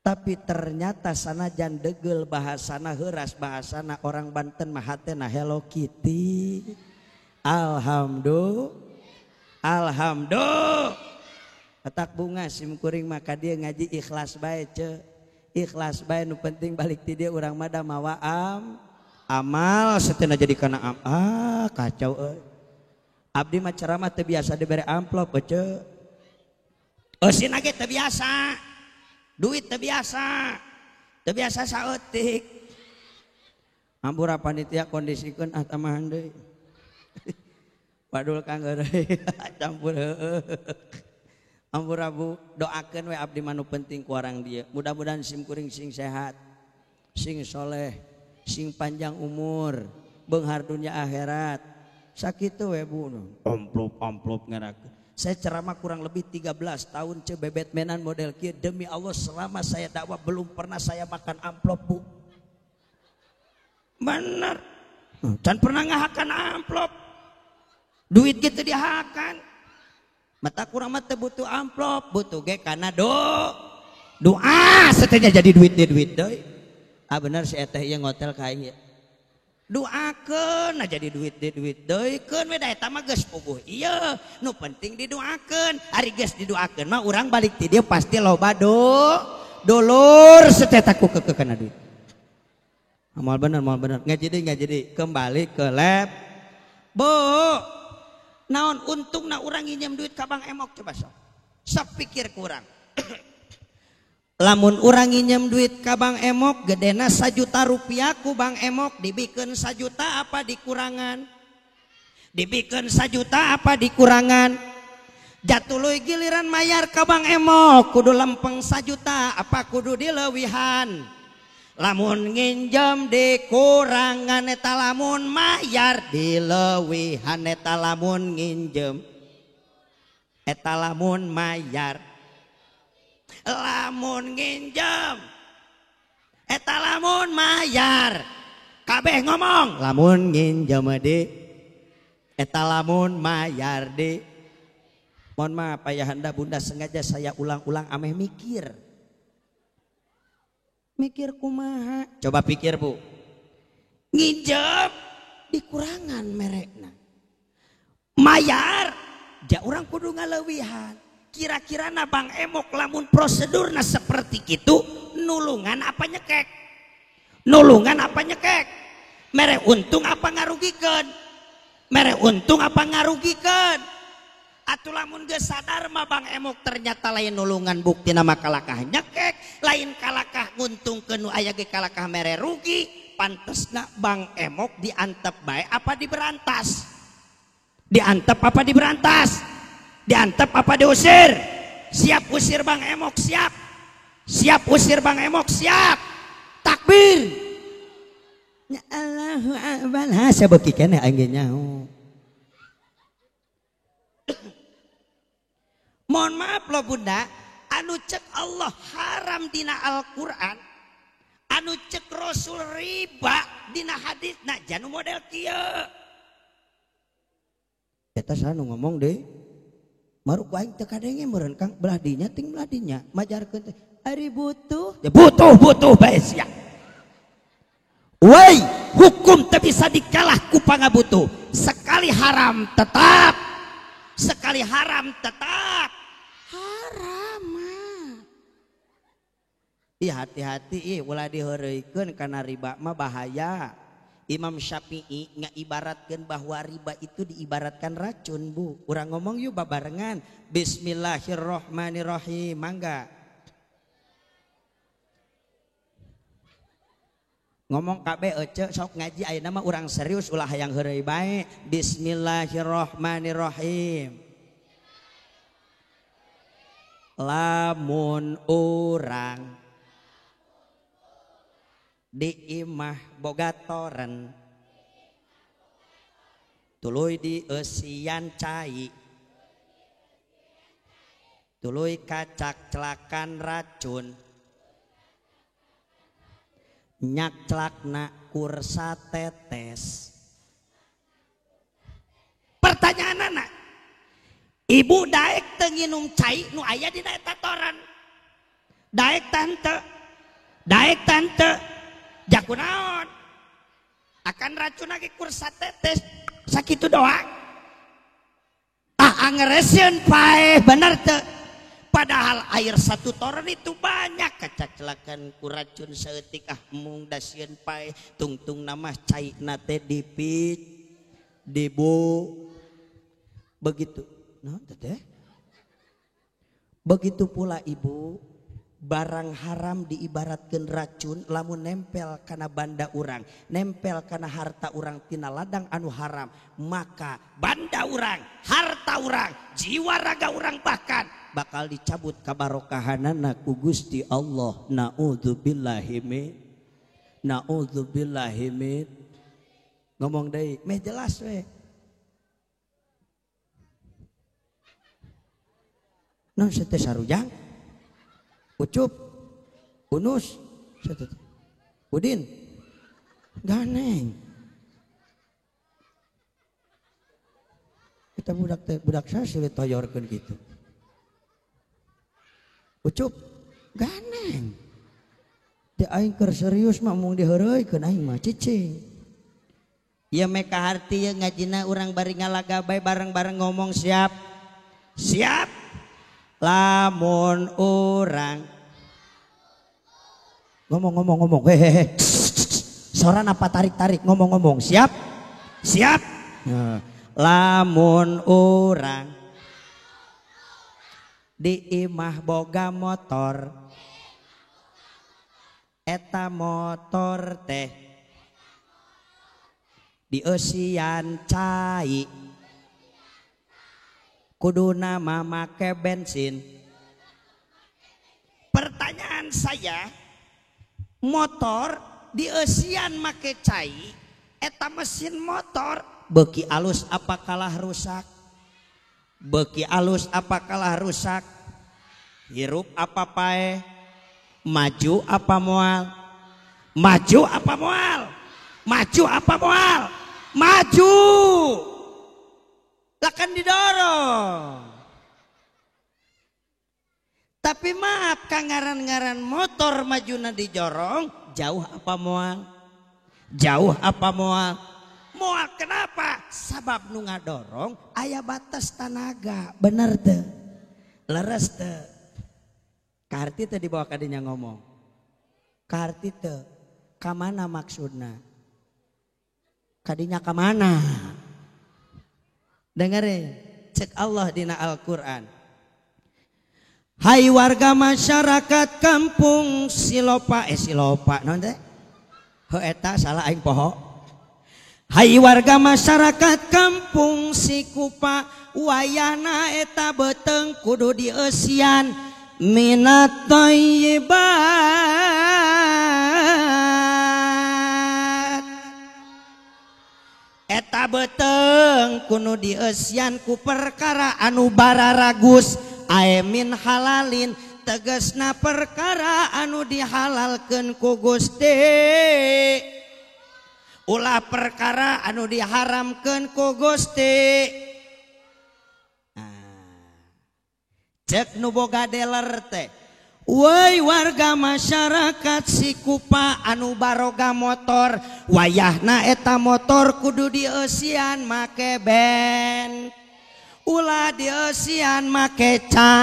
Tapi ternyata sanajan degel bahasana heuras bahasana orang Banten mah hatena Hello Kitty. Alhamdulillah. Petak bunga simkuring maka dia ngaji ikhlas bae ce. Ikhlas bae nu penting balik ti dia urang mah da mawa amal setena jadi kana kacau euy. Abdi mah ceramah teu biasa dibere amplop ce. Eusina ge teu biasa. Duit teu biasa saeutik. Ampura panitia kondisikeun tamahan deui. Padul kang euy campur heueuh. Ampura Bu doakeun we abdi manu penting ku urang dia. Mudah-mudahan simkuring sing sehat, sing soleh, sing panjang umur, beunghar dunia akhirat. Sakitu we Bu. Amplop ngarakeun. Saya ceramah kurang lebih 13 tahun bebet menan model kieu. Demi Allah selama saya dakwah belum pernah saya makan amplop Bu. Bener. Dan pernah ngahakan amplop. Duit gitu dihakan. Mata kurang mata butuh amplop. Butuh ge karena doa. Setenya jadi duit deui. Bener si eteh ieu ngotel ka aing ya. Doakeun jadi duit deui keun we da eta mah geus puguh ieu nu penting didoakeun ari geus didoakeun mah urang balik ti dieu pasti loba dulur seteta ku kana duit. Moal bener nggak jadi kembali ke lab Bu. Naon untungna urang nginjem duit ka Bang Emok coba sok pikir ku urang. Lamun urang nginjem duit ka Bang Emok gedena 1 juta rupiah ku Bang Emok dibikeun 1 juta apa dikurangan? Dibikeun 1 juta apa dikurangan? Jatuluy giliran mayar ka Bang Emok kudu lempeng 1 juta apa kudu dileuwihan? Lamun nginjem dikurangan eta lamun mayar dileuwihan eta lamun nginjem eta lamun mayar. Lamun nginjem eta lamun mayar kabeh ngomong lamun nginjem de eta lamun mayar de. Mohon maaf ayahanda bunda sengaja saya ulang-ulang ameh mikir kumaha. Coba pikir Bu. Nginjem dikurangan merekna mayar ja urang kudu ngaleuwihan. Kira-kira na Bang Emok lamun prosedurna seperti itu nulungan apa nyekek? Nulungan apa nyekek? Mere untung apa ngarugikeun? Mere untung apa ngarugikeun? Atuh lamun geus sadar mah Bang Emok ternyata lain nulungan buktina mah kalakah nyekek, lain kalakah nguntungkeun nu aya ge kalakah mere rugi. Pantesna Bang Emok diantep bae apa diberantas? Diantep apa diberantas? Diantep apa diusir? Siap usir Bang Emok, siap. Siap usir Bang Emok, siap. Takbir. Ya Allahu Akbar. Sabeuki keneh aing nyaho. Mohon maaf loh Bunda, anu cek Allah haram dina Al-Qur'an, anu cek Rasul riba dina hadis, nah janu model kieu. Eta sanu ngomong deh. Maruk aing teu kadenge meureun Kang belah dinya ting belah dinya majarkeun teh ari butuh ya butuh bae sia. Woi hukum teu bisa dikalah ku pangabutuh. Sekali haram tetap haram mah. Ih hati-hati ulah diheureuikeun kana riba mah bahaya. Imam Syafi'i ngaibaratkan bahwa riba itu diibaratkan racun Bu. Urang ngomong yuk babarengan. Bismillahirrahmanirrahim. Mangga. Ngomong kabeh ece sok ngaji ayeuna mah urang serius ulah hayang heureuy bae. Bismillahirrahmanirrahim. Lamun urang di imah boga toren tuluy di eusian cai tuluy kacak celakan racun nyak celakna kursa tetes. Pertanyaan anak ibu daek teu nginum cai nu aya dina eta toren daek tante daek tante jakunaon akan racun lagi kursa tetes sakitu doang angereseun paeh bener teu padahal air satu toren itu banyak kacacelakan ku racun seeutik mung dasieun paeh tungtung nama caina teh dipit dibu begitu naon teh begitu pula ibu barang haram diibaratkeun racun lamun nempel kana banda urang nempel kana harta urang tina ladang anu haram maka banda urang harta urang jiwa raga urang bahkan bakal dicabut kabarokahanana ku Gusti Allah naudzubillahi min ngomong deui meh jelas we naon teh sarujang Ucup, Unus, Udin, Ganeng. Kita budak saya sulit toyorkan gitu. Ucup, Ganeng. Di aing keur serius mah mung diheureuikeun aing mah cicing. Ieu meka harti ye ngajina urang bari ngalagabay bareng-bareng ngomong siap. Siap. Lamun orang ngomong hehehe soran apa tarik ngomong siap lamun orang di imah boga motor eta motor teh di eusian cai kuduna make bensin. Pertanyaan saya, motor di eusian make cai eta mesin motor beuki alus apa kalah rusak? Beuki alus apa kalah rusak? Hirup apa pae? Maju apa moal? Maju apa moal? Maju apa moal? Maju. Lakan didorong. Tapi maaf kangaran-ngaran motor majuna dijorong jauh apa moal? Jauh apa moal? Moal kenapa? Sabab nu ngadorong aya batas tenaga. Bener teu? Leres teu? Karti teu dibawa kadinya ngomong. Karti teu? Kamana maksudna? Kadinya kamana? Dengerin, cek Allah dina Al-Quran. Hai warga masyarakat kampung Silopa, non teh? Eta salah aing poho. Hai warga masyarakat kampung Sikupa, wayana eta beteng kudu dieusian minat thayyibat. Eta beteng kudu dieusian ku perkara anu bararagus ae min halalin tegasna perkara anu dihalalkeun ku Gusti ulah perkara anu diharamkeun ku Gusti. Cek nu boga dealer teh woi warga masyarakat Sikupa anu baroga motor wayahna eta motor kudu dieusian make ben ulah dieusian make ca.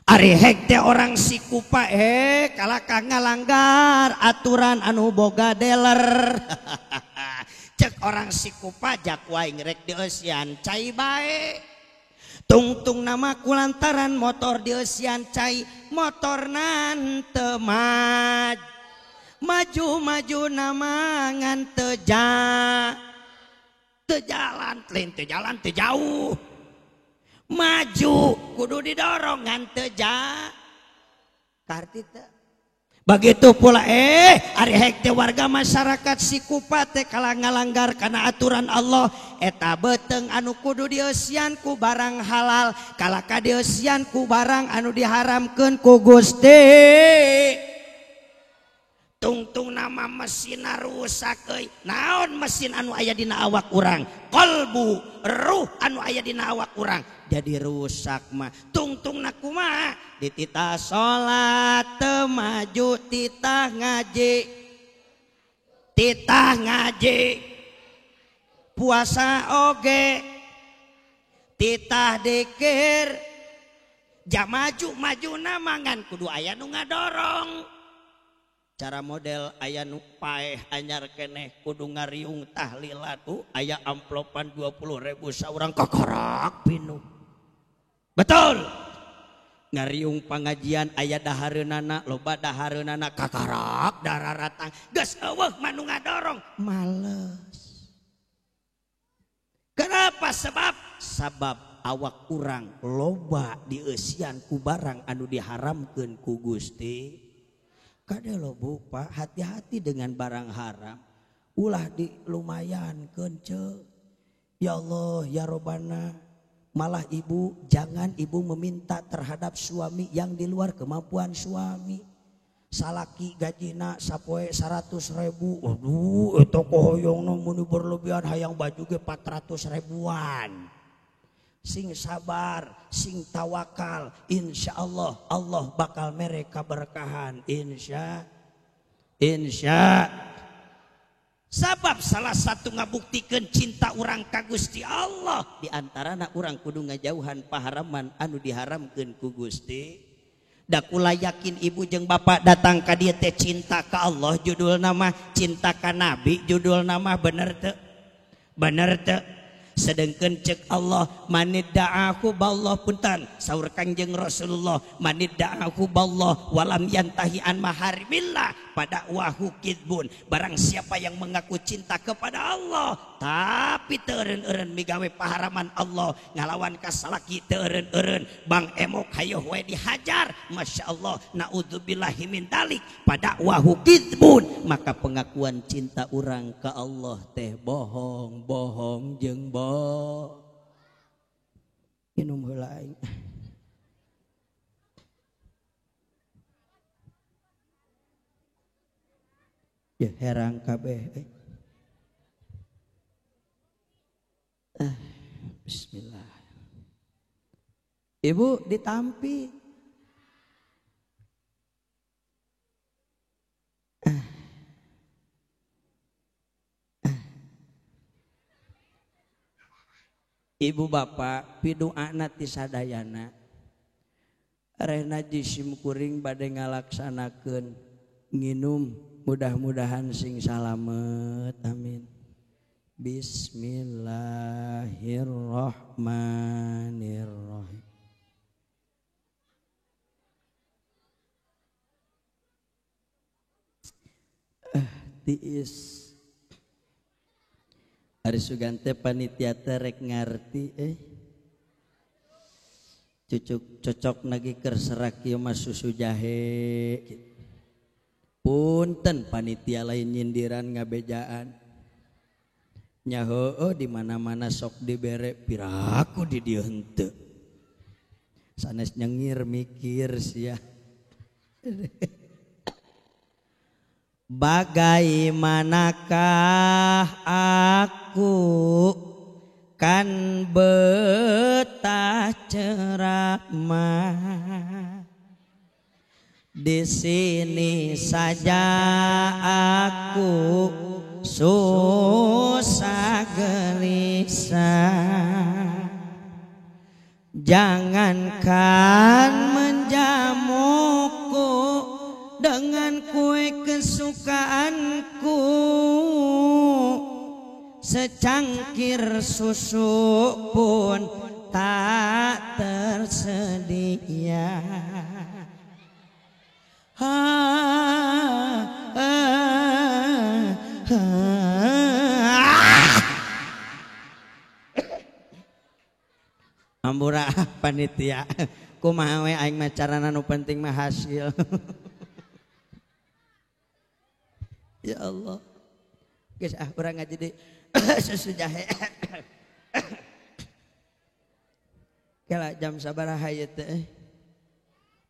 Ari hek teh orang Sikupa kalaka ngalanggar aturan anu boga dealer. Cek orang Sikupa jak wae ngrek dieusian cai bae. Tungtung nama kulantaran motor dieusian cai motor nan teu maju nama ngan teu jalan teu jauh maju kudu didorong ngan teu karti teu. Begitu pula ari hek teh warga masyarakat Sikupa teh kalah ngalanggar kana aturan Allah eta beteng anu kudu dieusian ku barang halal kalaka dieusian ku barang anu diharamkeun ku Gusti. Tungtung nama mesin rusak euy. Naon mesin anu aya dina awak urang? Qalbu, ruh anu aya dina awak urang jadi rusak mah. Tungtungna kumaha? Dititah salat teu maju, titah ngaji. Titah ngaji. Puasa oge. Titah dikir. Ja maju mangan kudu aya nu ngadorong. Cara model aya nu paeh anyar keneh kudu ngariung tahlilan aya amplopan 20.000 saurang kakarak pinuh. Betul. Ngariung pangajian aya dahareunana loba dahareunana kakarak dararatang geus eueuh manu ngadorong males. Kenapa? Sabab awak urang loba dieusian ku barang anu diharamkeun ku Gusti. Kade lo Bu Pak, hati-hati dengan barang haram. Ulah di lumayan keunceuk. Ya Allah ya Robbana, malah ibu jangan ibu meminta terhadap suami yang di luar kemampuan suami. Salaki gajina sapoe 100.000. Waduh eta kohoyongna mun berlebihan hayang baju ge 400.000-an. Sing sabar, sing tawakal, insya Allah Allah bakal mereka berkahan, insya. Sabab salah satu ngabuktikeun cinta urang ka Gusti Allah di antarana urang kudu ngajauhan paharaman anu diharamkeun ku Gusti. Da kula yakin ibu jeung bapak datang ka dieu teh cinta ka Allah judulna mah, cinta ka Nabi judulna mah, bener teu? Bener teu? Sedengkeun cek Allah manidda'ahu ballah punten saur Kangjeng Rasulullah manidda'ahu ballah walam yantahi an maharimillah pada wahu kidbun. Barang siapa yang mengaku cinta kepada Allah tapi teu eureun-eureun migawe paharaman Allah ngalawan ka salaki teu eureun-eureun bang emok hayo we dihajar, masya Allah naudzubillahi min dalik pada wahu kidbun. Maka pengakuan cinta urang ka Allah teh bohong jeung minum heula aing. Ya herang kabeh. Bismillah. Ibu ditampi. Ibu bapak pidoana ti sadayana rehna jisim kuring bade ngalaksanakeun nginum, mudah-mudahan sing salamet, amin. Bismillahirrahmanirrahim. Tiis Ari Sugante panitia terek ngarti cocok nagi keur serak ieu mah susu jahe. Punten panitia lain nyindiran ngabejaan. Nya heueuh di mana-mana sok dibere piraku di dieu henteu. Sanes nyengir mikir sia. Bagaimanakah aku kan betah ceramah di sini saja aku susah gelisah. Jangankan menjamuku dengan kue kesukaanku, secangkir susu pun tak tersedia. Ampura panitia, kumaha we aing mah carana nu penting mah hasil. Ya Allah, geus urang ngaji di susu jahe. Kala jam sabaraha ieu teh?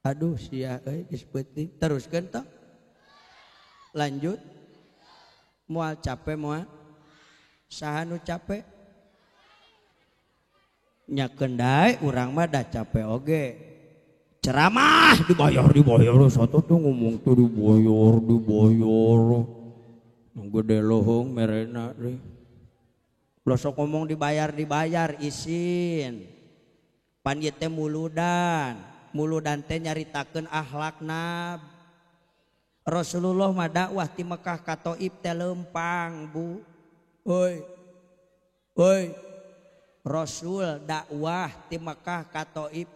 Aduh sia euy geus peuting. Teruskeun tong. Lanjut. Moal capek moal saha nu capek nya kendai urang mah da capek oge ceramah dibayar satu tuh ngomong tuh dibayar nu gede lohong merena deh losok ngomong dibayar isin pan ieu teh muludan teh nyaritakeun akhlakna Rasulullah mah dakwah ti Mekah ka Thaif teh lempang Bu. Hoi. Rasul dakwah ti Mekah ka Thaif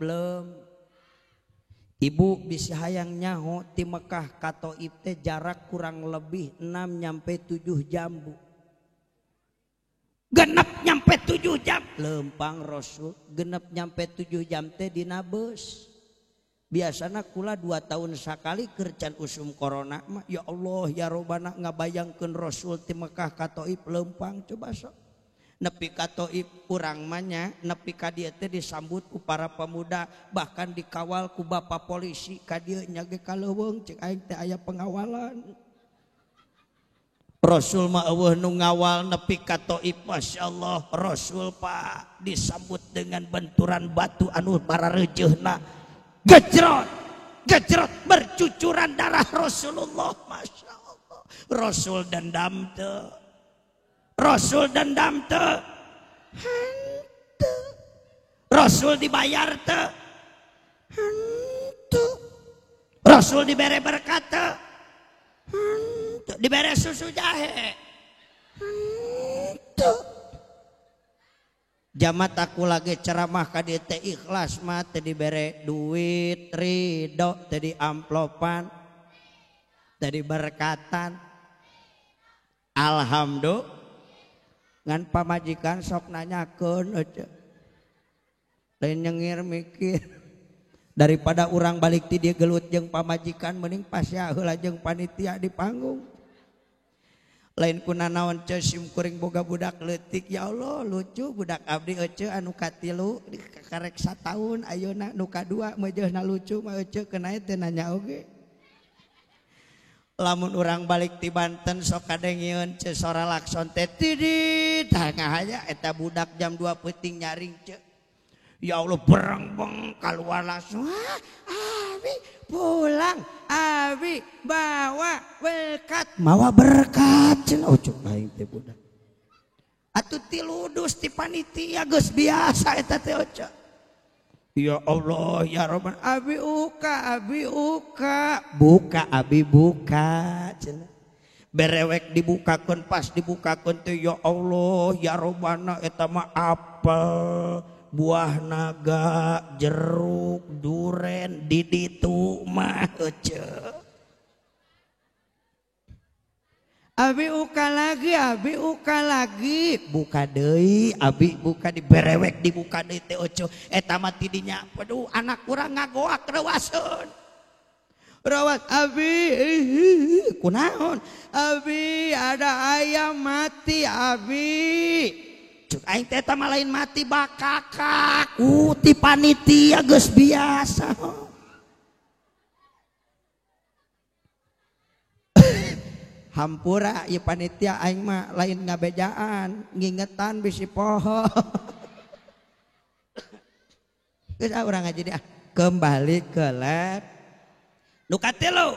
Ibu bisa hayang nyaho ti Mekah ka Thaif teh jarak kurang lebih 6 nyampe 7 jam Bu. Genep nyampe 7 jam lempang Rasul genep nyampe 7 jam teh dina beus. Biasana kula 2 tahun sakali kerjaan usum corona mah ya Allah ya Robbana ngabayangkeun Rasul ti Mekah ka Thaif lempang coba sok nepi ka Thaif urang mah nya nepi ka dieu teh disambut ku para pemuda bahkan dikawal ku bapak polisi ka dieu nya ge kaleuweung cek aing teh aya pengawalan Rasul mah eueuh nu ngawal nepi ka Thaif masyaallah Rasul Pak disambut dengan benturan batu anu bararejeuna gejrot bercucuran darah Rasulullah Masya Allah Rasul dendam teu henteu Rasul dibayar teu henteu Rasul dibere berkat teu henteu dibere susu jahe henteu jamat aku lagi ceramah ka dieu teh ikhlas mah teu dibere duit ridho teu di amplopan teu diberkatan alhamdulillah ngan pamajikan sok nanyakeun aja lain nyengir mikir daripada urang balik ti dieu gelut jeung pamajikan mending pasya heula jeung panitia di panggung lain kuna naon ce sim kuring boga budak leutik ya Allah lucu budak abdi ece anu katilu karek sataun ayeuna nu kadua meujeuhna lucu mah ece kenae teh nanya oge lamun urang balik ti Banten sok kadengieun ce sora lakson teh tidit ngahaya eta budak jam 2 peuting nyaring ce ya Allah berengbeng kaluar langsung abi pulang abi bawa berkat cenah ucuk aing teh budak atuh ti ludus ti panitia geus biasa eta teh oca ya Allah ya Rahman abi uka buka abi buka cenah berewek dibukakeun pas dibukakeun teh ya Allah ya Rabbana eta mah apel buah naga jeruk duren di ditu mah ece abi uka lagi buka deui abi buka diberewek dibuka deui teh oco eta mah ti dinya aduh anak urang ngagoak rewaseun rawat abi kunaon abi ada ayam mati abi cuk aing teh mah lain mati bakakak ti panitia geus biasa hampura ieu panitia aing mah lain ngabejaan ngingetan bisi poho geus urang aja dia kembali ke lab nu katilu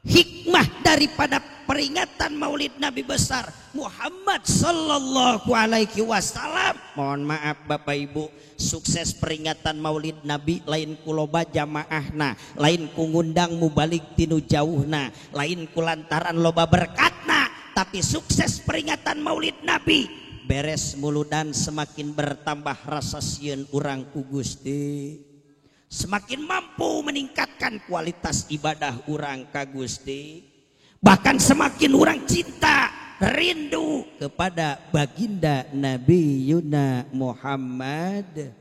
hikmah daripada peringatan Maulid Nabi besar Muhammad sallallahu alaihi wasallam. Mohon maaf Bapak Ibu, sukses peringatan Maulid Nabi lain ku loba jamaahna, lain ku ngundang mubalik tinu jauhna, lain ku lantaran loba berkatna, tapi sukses peringatan Maulid Nabi beres muludan semakin bertambah rasa sieun urang ku Gusti, semakin mampu meningkatkan kualitas ibadah urang ka Gusti. Bahkan semakin orang cinta, rindu kepada baginda Nabi Yuna Muhammad.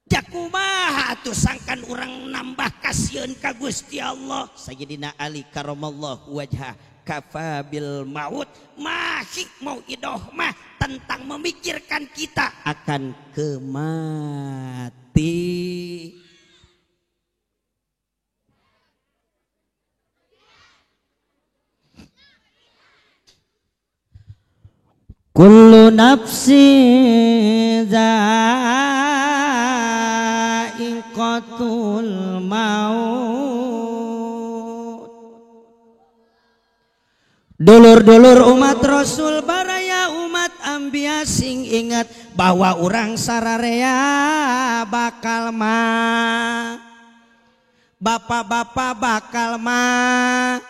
Jakumaha atuh sangkan orang nambah kasihan ka Gusti Allah. Sayyidina Ali karamallahu wajhah kafa bil maut masih mau idoh mah tentang memikirkan kita akan kemati. kullu nafsi za'iqatul maut. Dulur-dulur umat Rasul baraya umat ambia sing ingat bahwa urang sararea bakal mah, bapak-bapak bakal mah,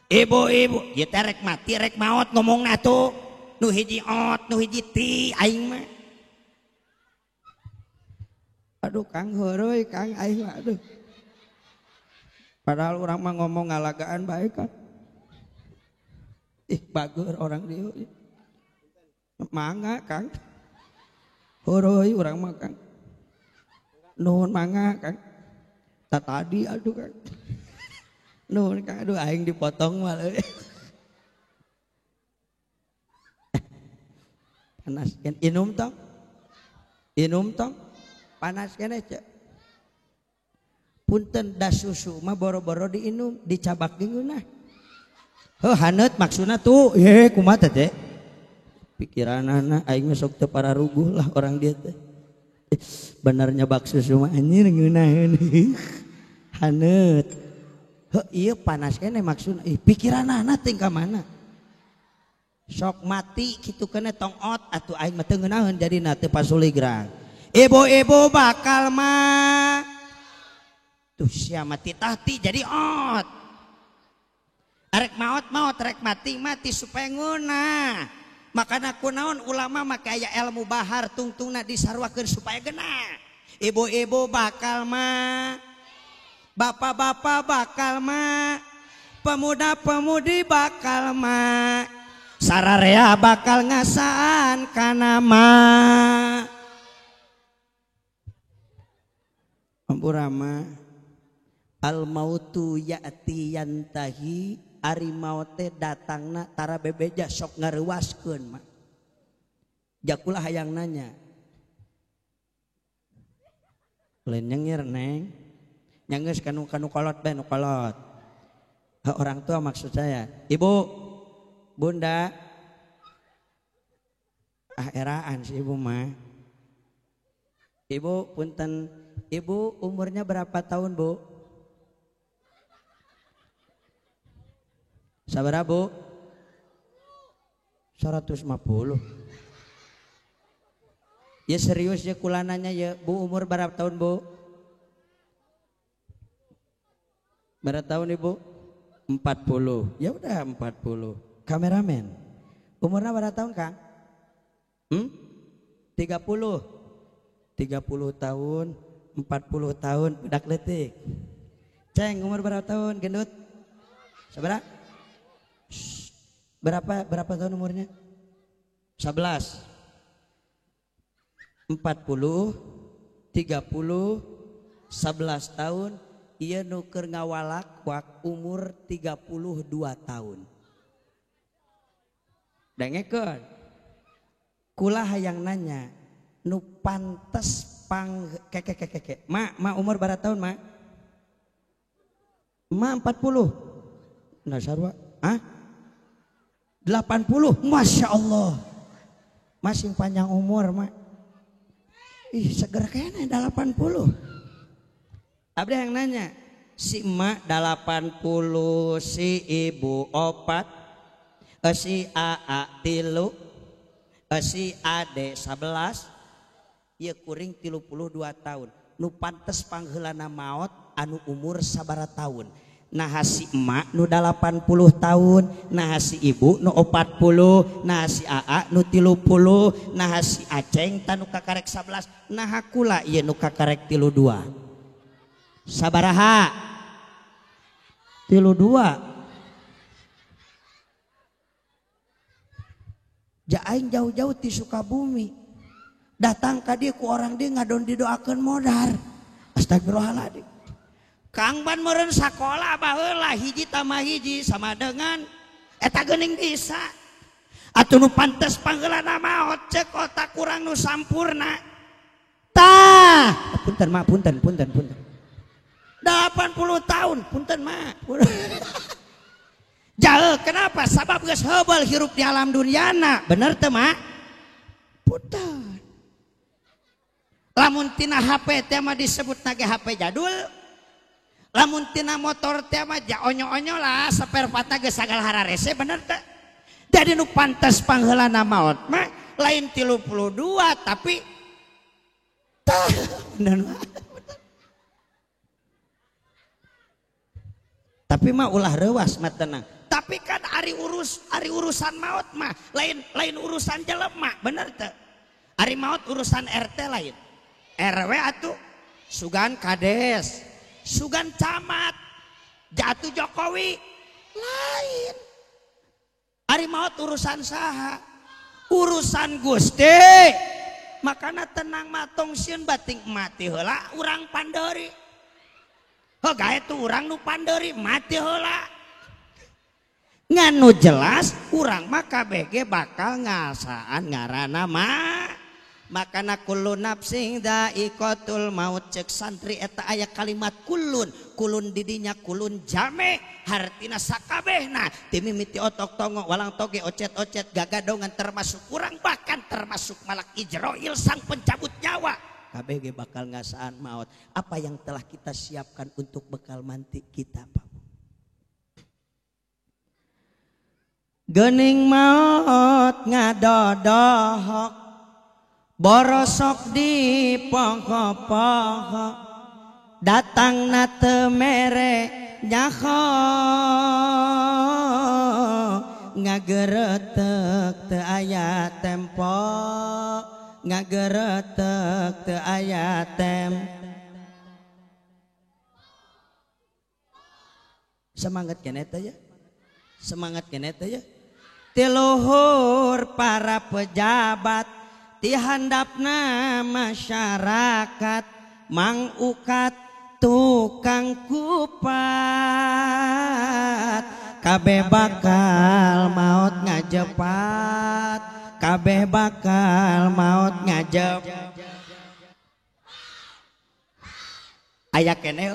ibu-ibu ya rek mati rek maot ngomongna tuh nu hiji ot nu hiji ti aing mah. Aduh Kang heureui Kang aing mah aduh. Padahal orang mah ngomong ngalagaan baik kan. Ih bager orang dieu. Mangga Kang. Heureui urang mah Kang. Nuhun mangga Kang. Tadi aduh Kang. Nuhun Kang aduh aing dipotong mah euy. Panas kan inum tong. Inum tong. Panas kene cek. Punten da susu mah boro-boro diinum dicabak geungeunah. Heuh haneut maksudna tuh ye kumaha teh? Pikiranana aing mah sok teu pararuguh lah orang dia teh. Bener nyabak susu mah anjir ngeunaheun. Haneut. Heuh ieu panas kene maksudna. Pikiranana teh ka mana? Sok mati kitu kene tong ot atuh aing mah teu ngeunaheun jadina teu pasuligrang. Ibu-ibu bakal mah tuh sia mati tahti jadi ot. Arek maot rek mati supaya ngeunah. Makana kunaon ulama make aya ilmu bahar tungtungna disarwakeun supaya genah. Ibu-ibu bakal mah, bapak-bapak bakal mah, pemuda-pemudi bakal mah, sararea bakal ngasaan kana mah. Ampurama al mautu ya'ti yantahi ari maut teh datangna tara bebeja sok ngareuwaskeun mah. Jakulah hayang nanya. Lain nyengir neng. Nyanggeus kanu kolot bae nu kolot. Orang tua maksud saya. Ibu, bunda. Eraan si ibu mah. Ibu punten. Ibu umurnya berapa tahun bu? Sabaraha bu? 150. Ya serius ya kulananya ya bu umur berapa tahun bu? Berapa tahun ibu? 40. Ya udah 40. Kameramen. Umurnya berapa tahun Kang? 30. 30 tahun. 40 tahun budak leutik. Ceng umur berapa tahun gendut? Sabaraha? Berapa tahun umurnya? 11. 40 30 11 tahun ieu nu keur ngawalak wak umur 32 tahun. Dengekeun. Kula hayang nanya nu pantes keke. Ma umur berapa tahun ma? Ma 40. Nah sarua, 80. Masya Allah. Masih panjang umur ma. Ih seger kene 80. Abdi yang nanya, si emak 80, si ibu 4, si aa 3, si ade 11. Ieu kuring 32 tahun. Nu pantes pangheulana maot anu umur sabaraha tahun. Nah si emak nu 80 tahun, nah si ibu nu 40, nah si aa nu 30, nah si aceng tanu kakarek 11, nah kula ieu nu kakarek 32. Sabaraha? 32. Ja aing jauh-jauh ti Sukabumi. Datang ka dieu ku orang dia ngadon didoakeun modar. Astagfirullahaladzim. Kang ban meureun sakola baheula hiji tambah hiji sama dengan eta geuning bisa. Atuh nu pantes panggeulana maot ceuk otak kurang nu sampurna. Tah, punten ma, punten. 80 tahun, punten ma. Jauh kenapa? Sabab geus heubeul hirup di alam dunyana. Bener teu mah? Punten. Lamun tina HP teh mah disebutna ge HP jadul. Lamun tina motor teh mah ja onyo-onyo lah spare partna geus sagal hararese bener teu? Jadi nu pantes pangheulana maot mah lain 32 tapi bener mah. Tapi mah ulah reuwas mah tenang. Tapi kan ari urusan maut mah lain urusan jelema bener teu? Ari maut urusan RT lain. RW atuh sugan kades, sugan camat, jatuh Jokowi lain. Ari maut urusan saha? Urusan Gusti. Makana tenang matong sieun bating mati heula urang panderi. Gae tuh urang nu panderi mati heula. Nganu jelas urang mah KBG bakal ngasaan ngaranna mah. Makana kullu nafsing dha'iqatul maut cek santri eta aya kalimat kulun didinya kulun jame hartina sakabehna ti mimiti otok tongo walang toge ocet-ocet gagadongan termasuk urang bahkan termasuk malak Ijroil sang pencabut nyawa. KBG bakal ngasaan maut. Apa yang telah kita siapkan untuk bekal manti kita Pak? Geuning maut ngadodohok borosok di pokok-pokok datang na teu mere nyaho ngageretek teu aya tempo ngageretek teu aya semangat keneh teh ya semangat keneh teh ya tiluhur para pejabat ti handapna masyarakat mang ukat tukang kupat kabeh bakal maut ngajepat kabeh bakal maut ngajep aya keneh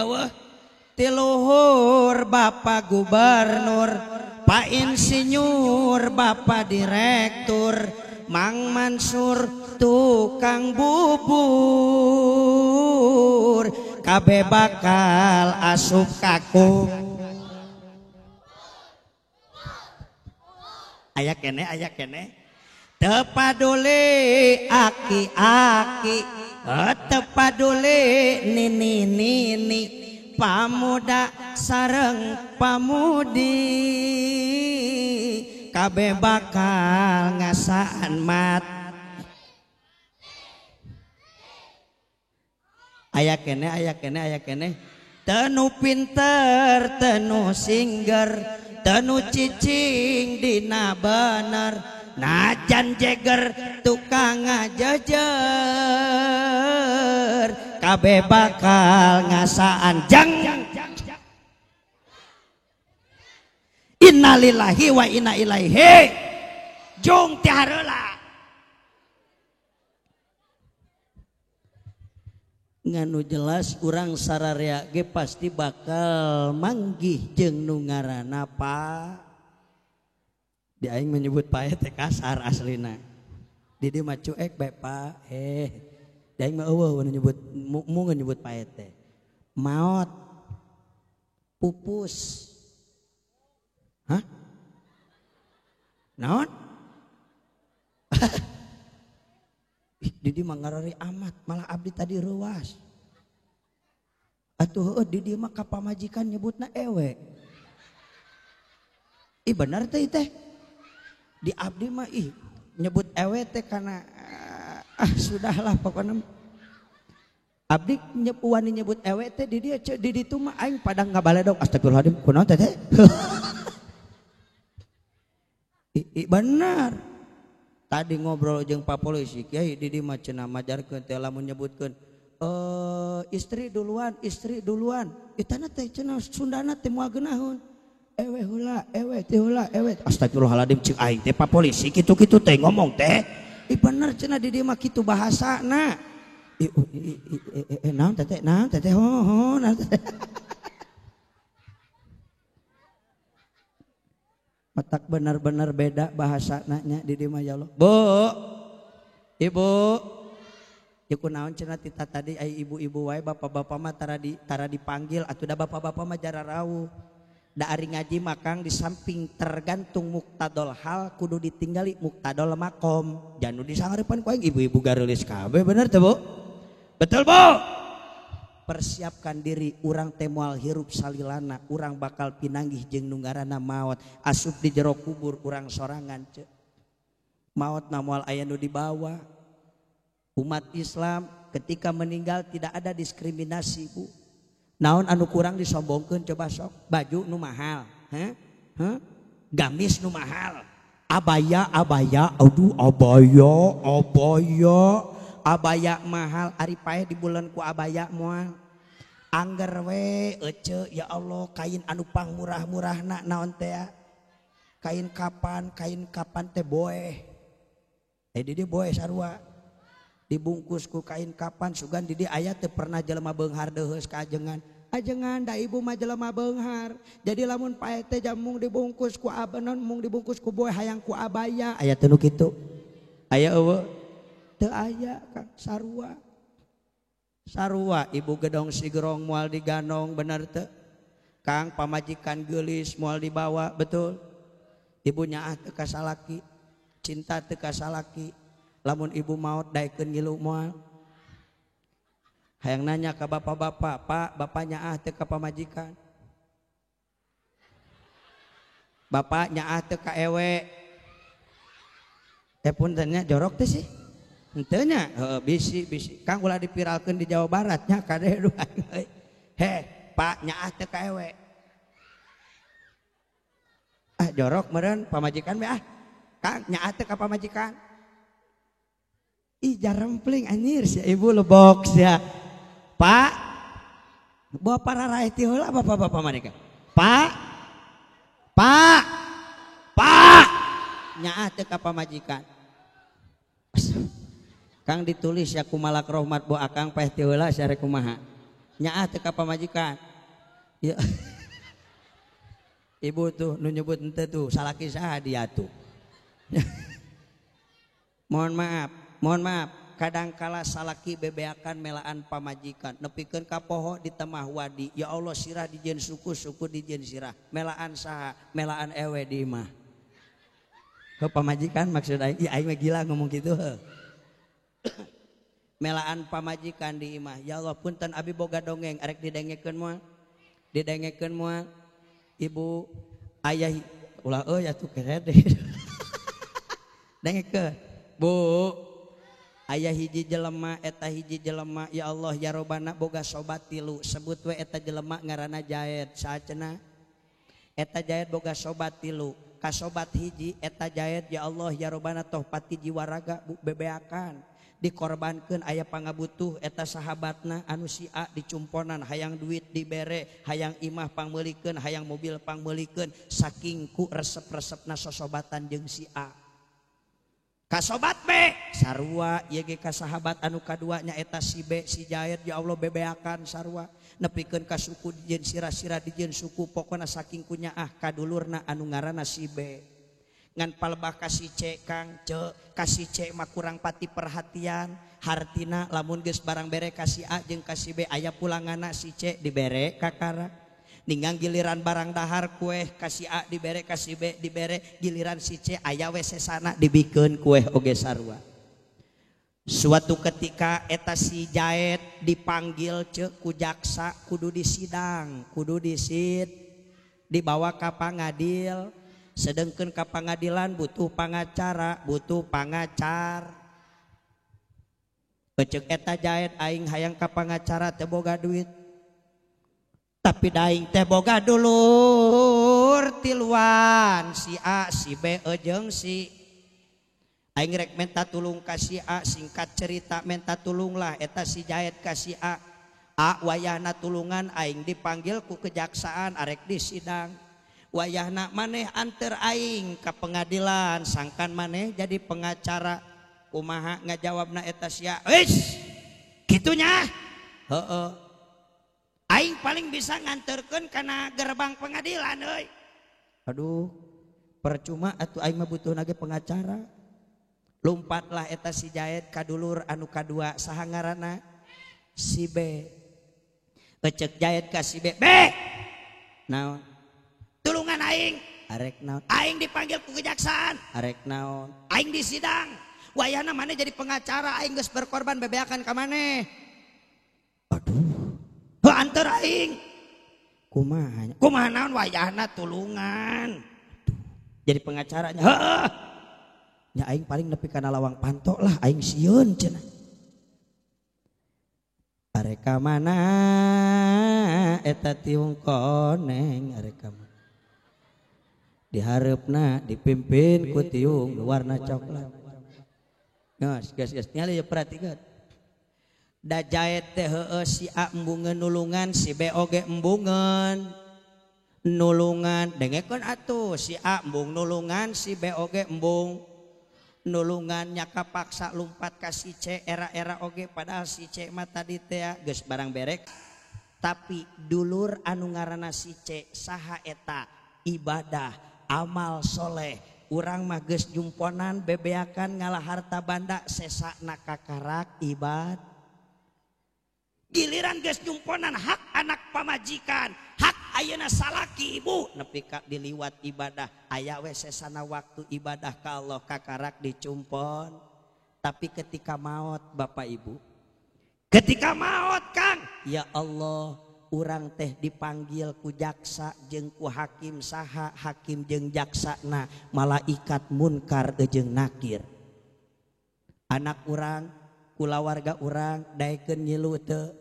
eueuh tiluhur Bapak Gubernur Pak Insinyur Bapak Direktur Mang Mansur tukang bubur kabeh bakal asup kaku aya kene teu paduli aki-aki teu paduli nini-nini pamuda sareng pamudi kabeh bakal ngasaan mat aya kene teu nu pinter teu nu singger teu nu cicing dina bener najan jeger tukang ngajejer kabeh bakal ngasaan jang innalillahi wa inna ilaihi jong ti hareula nganu jelas urang sararea ge pasti bakal manggih jeung nu ngaranna Pak di aing menyebut Pak teh kasar aslina di dieu mah cuek bae Pak di aing mah eueuh nyebut mu nyebut Pak teh maot pupus hah naon Didi mah ngarari amat malah abdi tadi ruas atuh Didi mah ka pamajikan nyebutna ewe bener teh di abdi mah nyebut ewe teh karena sudahlah pokoknya abdi wani nyebut ewe teh di dia di ditu mah aing padang ngabaledog astagfirullahaladzim kunaon teh benar tadi ngobrol jeung Pak Polisi Kiai di mah cenah majarkeun teh lamun nyebutkeun istri duluan itana teh cenah Sundana teh moal geunaheun ewe teh heula astagfirullahaladzim cing aing teh Pak Polisi kitu-kitu teh ngomong teh bener cenah di dieu mah kitu bahasana naon teh ho naon teh otak benar-benar beda bahasa nanya di dieu mah ya Allah. Bu, ibu, ya kunaon cenah tita tadi ai ibu-ibu wae bapak-bapak mah tara dipanggil atuh da bapak-bapak mah jara rawuh. Da ari ngaji makang di samping tergantung muktadol hal kudu ditinggali muktadol makom. Jangan disangarepan ku aing ibu-ibu gareulis kabeh bener teu Bu? Betul Bu? Persiapkan diri urang teh moal hirup salilana, urang bakal pinanggih jeung nu ngaranna maot. Asup di jero kubur urang sorangan ceuk. Maot na moal aya nu dibawa. Umat Islam ketika meninggal tidak ada diskriminasi Bu. Naon anu kurang disombongkeun coba sok? Baju nu mahal, gamis nu mahal, abaya, aduh abaya mahal. Ari paeh di bulan ku abaya moal. Angger we ece ya Allah kain anu pang murah-murahna naon teh? Kain kapan teh boeh. Di boeh sarua. Dibungkus ku kain kapan sugan di dieu aya teu pernah jelema beunghar deuheus ka ajengan. Ajengan da ibu mah jelema beunghar. Jadi lamun pae teh mung dibungkus ku abenon mung dibungkus ku boe hayang ku abaya. Aya teu nu kitu? Aya eueuh? Teu aya Kang sarua. Sarua ibu gedong sigerong moal diganong bener teu? Kang pamajikan geulis moal dibawa betul? Ibu nyaah teu ka salaki, cinta teu ka salaki. Lamun ibu maot daekeun ngilu moal. Hayang nanya ke bapak-bapak, Pak, bapaknya teu ka pamajikan. Bapaknya teu ka ewe. Punten nya jorok teh sih. Henteu nya, bisi. Kang ulah dipiralkeun di Jawa Barat nya kadeh duaan. Pak nya teu ka ewe. Jorok meureun pamajikan we Kang nya teu ka pamajikan. Ih jarempling anjir si ibu lebok sia. Pak, bawa para raih ti heula bapak-bapak maneh. Pak. Nyaah teu ka pamajikan. Kang ditulis ya kumalak rahmat bu akang paeh ti heula sare kumaha. Nyaah teu ka pamajikan. Ya. Ibu tuh nu nyebut henteu tuh salaki saha dia tuh. Mohon maaf, kadangkala salaki bebeakan melaan pamajikan, nepikeun ka poho di temah wadi. Ya Allah sirah dijieun suku dijieun sirah. Melaan saha? Melaan ewe di imah. Ke pamajikan maksud aing, ya aing mah gila ngomong kitu heuh. Melaan pamajikan di imah. Ya Allah punten abi boga dongeng arek didengekeun moal. Ibu ayah ulah atuh kerede. Dengekeun. Bu, aya hiji jelema eta hiji jelema ya Allah ya robana boga sobat tilu sebut we eta jelema ngaranna Jaed sacenah eta Jaed boga sobat tilu ka sobat hiji eta Jaed ya Allah ya robana toh pati jiwa raga bebeakan dikorbankeun aya pangabutuh eta sahabatna anu si A dicumponan hayang duit dibere hayang imah pangmeulikeun hayang mobil pangmeulikeun saking ku resep-resepna sosobatan jeung si A. Kasobat B sarua ieu ge ka sahabat anu kaduanya eta si B si Jaed ya Allah bebeakan sarua nepikeun ka suku dijieun sira-sira dijieun suku pokona saking kunyaah kadulurna anu ngaranna si B ngan palebah ka si C Kang ka si C mah kurang pati perhatian hartina lamun geus barang bere ka si A jeung ka si B aya pulangana si C dibere ka kara ninggang giliran barang dahar kue kasih A dibere kasih B dibere giliran si C aya we sesana dibikeun kue oge sarua. Suatu ketika eta si Jaed dipanggil ceuk ku jaksa kudu disidang kudu dibawa ka pangadil sedengkeun ka pangadilan butuh pangacara butuh pangacar. Ceuk eta Jaed aing hayang ka pangacara teu boga duit. Tapi daing teh boga dulur tiluan si A si B jeung si aing rek minta tulung ka si A singkat cerita minta tulung lah eta si Jaed ka si A wayahna tulungan aing dipanggil ku kejaksaan arek disidang wayahna maneh anter aing ka pengadilan sangkan maneh jadi pengacara kumaha ngajawabna eta sia wis kitunya heueuh aing paling bisa nganterkeun kana gerbang pengadilan euy. Aduh, percuma atuh aing mah butuh nage pengacara. Lumpatlah eta si Jaed kadulur anu kadua saha ngaranna si B. Ecek Jaed ka si B. B. Naon? Tulungan aing. Arek naon? Aing dipanggil ku kejaksaan. Arek naon? Aing disidang. Wayahna maneh jadi pengacara aing geus berkorban bebeakan ka maneh. Aduh. Heuh anteur aing. Kumaha naon wayahna tulungan. Aduh. Jadi pengacaranya. Heuh. Nya aing paling nepi kana lawang panto lah aing sieun cenah. Areka mana eta tiung koneng areka mana. Dihareupna dipimpin ku tiung warna coklat. Geus nyali perhatikeun. Da Jaed teh heueuh si A embungeun nulungan si B oge embungeun nulungan. Dengekeun atuh si A embung nulungan si B oge embung nulungannya kapaksa lumpat ka si C era-era oge padahal si C mah tadi teh geus barang berek. Tapi dulur anu ngaranna si C saha eta ibadah amal soleh urang mah geus jumponan bebeakan ngalah harta banda sesakna kakarak ibad. Giliran geus jumponan hak anak pamajikan hak ayeuna salaki ibu nepi ka diliwat ibadah aya we sesana waktu ibadah ka Allah kakarak dicumpon. Tapi ketika maot Bapak Ibu, ketika maot Kang, ya Allah urang teh dipanggil ku jaksa jeung ku hakim saha hakim jeung jaksana malaikat munkar jeung nakir. Anak urang kulawarga urang daekeun nyilu teu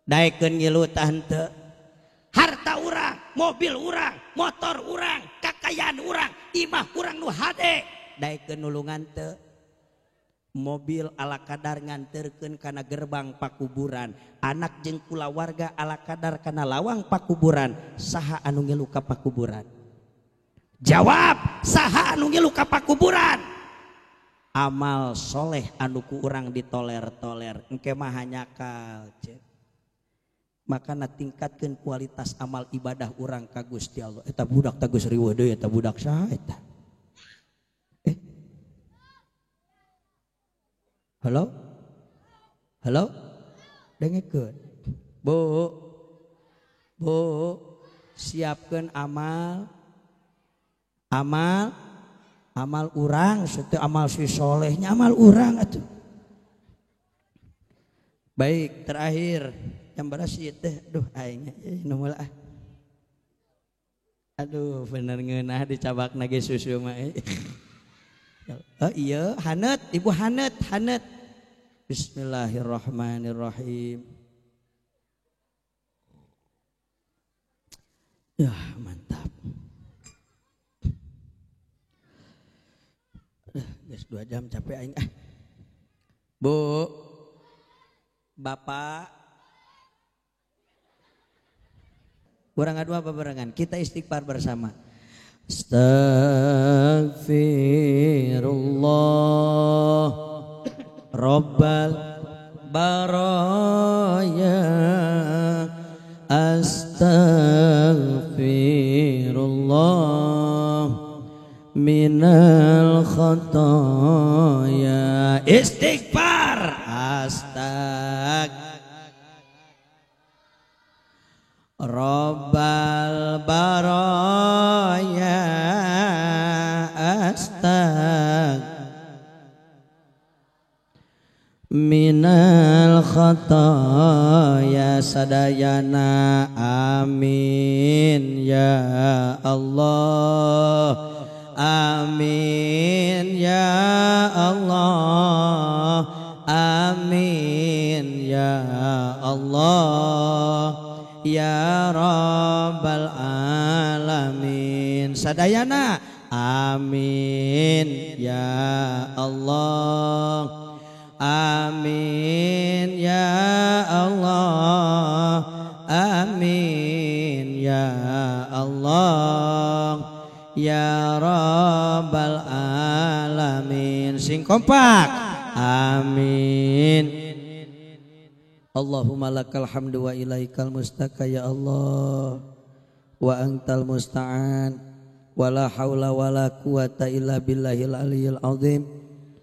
daekeun nyilu tah henteu. Harta urang, mobil urang, motor urang, kakayaan urang, imah urang nu hade daekeun nulungan teu. Mobil ala kadar nganterkeun kana gerbang pakuburan, anak jeung kulawarga ala kadar kana lawang pakuburan. Saha anu ngilu ka pakuburan? Jawab, saha anu ngilu ka pakuburan? Amal soleh anu ku urang ditoler-toler engke mah hanyakal cek. Makana tingkatkeun kualitas amal ibadah urang ka Gusti Allah. Eta budak teh geus riweuh deui eta budak saha eta? Halo? Halo? Dengekeun. Bu. Siapkeun amal urang, sete amal si solehnya amal urang atuh. Baik, terakhir yang berasi teh duh aing nu meula. Aduh, bener ngeunah dicabakna ge susu mah. Oh iya, hanet, ibu hanet. Bismillahirrahmanirrahim. Ya mantap. Guys 2 jam capek aing. Bu, Bapak, kurang adu apa barengan? Kita istighfar bersama. Astaghfirullah Rabbal baraya. Astaghfirullah minal khataya. Istighfar. Rabbal baraya. Minal khataya sadayana. Amin ya Allah. Amin ya Allah. Amin ya Allah. Ya Rabbal alamin sadayana. Amin ya Allah. Amin ya Allah. Amin ya Allah. Ya Rabbal alamin. Sing kompak. Amin. Allahumma lakal hamdu wa ilaikal mustaka ya Allah. Wa antal musta'an. wala haula wala quwata illa billahil aliyyil azim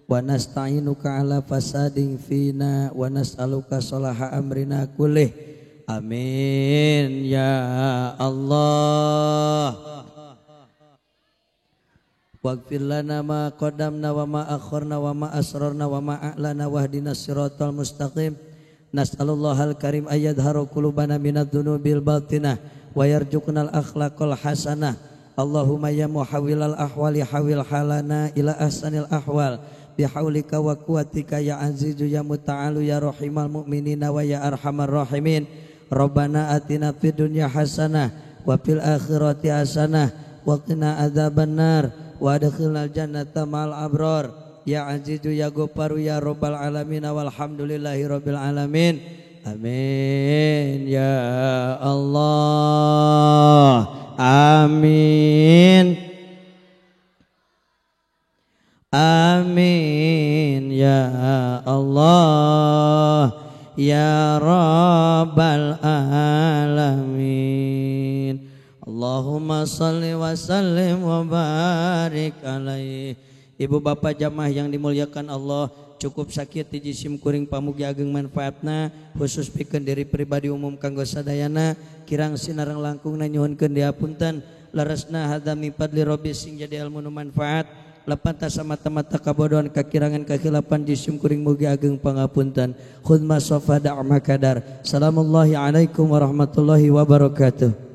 wa nasta'inuka ala fasadin fina wa nas'aluka salaha amrina kullih amin ya Allah waghfir lana ma qaddamna wa ma akharna wa ma asrarna wa ma a'lana wahdina siratal mustaqim nas'alullahal karim ayyadharu qulubana minadz dzunubil batinah wa yarzuqnal akhlaqal hasanah Allahumma ya muhawwilal ahwali hawil halana ila ahsanil ahwal bihaulika wa quwwatika ya azizu ya muta'alu ya rahimal mu'minina wa ya arhamar rahimin Rabbana atina fid dunya hasanah wa fil akhirati hasanah wa qina adzabannar wa adkhilnal jannata ma'al abrar ya azizu ya ghafaru ya rabbal alamin walhamdulillahi rabbil alamin amin ya Allah amin amin ya Allah ya rabbal alamin Allahumma salli wa sallim wa barik alaihi. Ibu bapak jamaah yang dimuliakan Allah, cukup sakit di jisim kuring pamugi ageng manfaatna khusus pikeun diri pribadi umum kanggo sadayana kirang sinareng langkungna nyuhunkeun diapunten leresna hadami fadli rabbi sing jadi ilmu nu manfaat lepanta samata-mata kabodohan kakirangan kakilapan jisim kuring mugi ageng pangapunten khudma sofa da'ma kadar. Assalamualaikum warahmatullahi wabarakatuh.